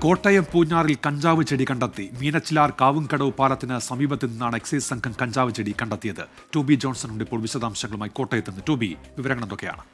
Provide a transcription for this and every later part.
കോട്ടയം പൂഞ്ഞാറിൽ കഞ്ചാവ് ചെടി കണ്ടെത്തി. മീനച്ചിലാർ കാവുംകടവ് പാലത്തിന് സമീപത്ത് നിന്നാണ് എക്സൈസ് സംഘം കഞ്ചാവ് ചെടി കണ്ടെത്തിയത്. ടോബി ജോൺസൺ ഉണ്ട് ഇപ്പോൾ വിശദാംശങ്ങളുമായി കോട്ടയത്ത് നിന്ന്. ടോബി, വിവരങ്ങൾ എന്തൊക്കെയാണ്?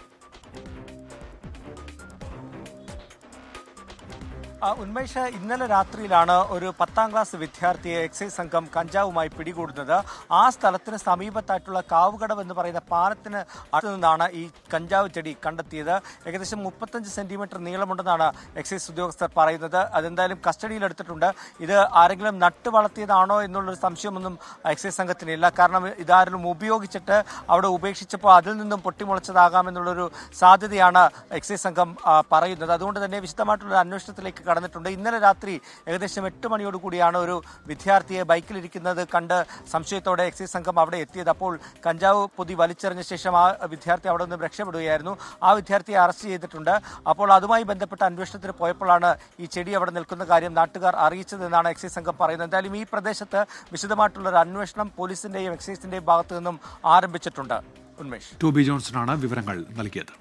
ഉന്മേഷ്, ഇന്നലെ രാത്രിയിലാണ് ഒരു 10ാം ക്ലാസ് വിദ്യാർത്ഥിയെ എക്സൈസ് സംഘം കഞ്ചാവുമായി പിടികൂടുന്നത്. ആ സ്ഥലത്തിന് സമീപത്തായിട്ടുള്ള കാവുകടവ് എന്ന് പറയുന്ന പാലത്തിന് അടുത്ത് നിന്നാണ് ഈ കഞ്ചാവ് ചെടി കണ്ടെത്തിയത്. ഏകദേശം 35 സെന്റിമീറ്റർ നീളമുണ്ടെന്നാണ് എക്സൈസ് ഉദ്യോഗസ്ഥർ പറയുന്നത്. അതെന്തായാലും കസ്റ്റഡിയിലെടുത്തിട്ടുണ്ട്. ഇത് ആരെങ്കിലും നട്ട് വളർത്തിയതാണോ എന്നുള്ളൊരു സംശയമൊന്നും എക്സൈസ് സംഘത്തിനില്ല. കാരണം ഇതാരെങ്കിലും ഉപയോഗിച്ചിട്ട് അവിടെ ഉപേക്ഷിച്ചപ്പോൾ അതിൽ നിന്നും പൊട്ടിമുളച്ചതാകാമെന്നുള്ളൊരു സാധ്യതയാണ് എക്സൈസ് സംഘം പറയുന്നത്. അതുകൊണ്ട് തന്നെ വിശദമായിട്ടുള്ള അന്വേഷണത്തിലേക്ക് കടന്നിട്ടുണ്ട്. ഇന്നലെ രാത്രി ഏകദേശം 8 മണിയോടുകൂടിയാണ് ഒരു വിദ്യാർത്ഥിയെ ബൈക്കിലിരിക്കുന്നത് കണ്ട് സംശയത്തോടെ എക്സൈസ് സംഘം അവിടെ എത്തിയത്. അപ്പോൾ കഞ്ചാവ് പൊതി വലിച്ചെറിഞ്ഞ ശേഷം ആ വിദ്യാർത്ഥി അവിടെ നിന്ന് രക്ഷപ്പെടുകയായിരുന്നു. ആ വിദ്യാർത്ഥിയെ അറസ്റ്റ് ചെയ്തിട്ടുണ്ട്. അപ്പോൾ അതുമായി ബന്ധപ്പെട്ട അന്വേഷണത്തിന് പോയപ്പോഴാണ് ഈ ചെടി അവിടെ നിൽക്കുന്ന കാര്യം നാട്ടുകാർ അറിയിച്ചതെന്നാണ് എക്സൈസ് സംഘം പറയുന്നത്. എന്തായാലും ഈ പ്രദേശത്ത് വിശദമായിട്ടുള്ളൊരു അന്വേഷണം പോലീസിന്റെയും എക്സൈസിന്റെയും ഭാഗത്തു നിന്നും ആരംഭിച്ചിട്ടുണ്ട്. ഉന്മേഷ്, ടോബി ജോൺസണാണ് വിവരങ്ങൾ നൽകിയത്.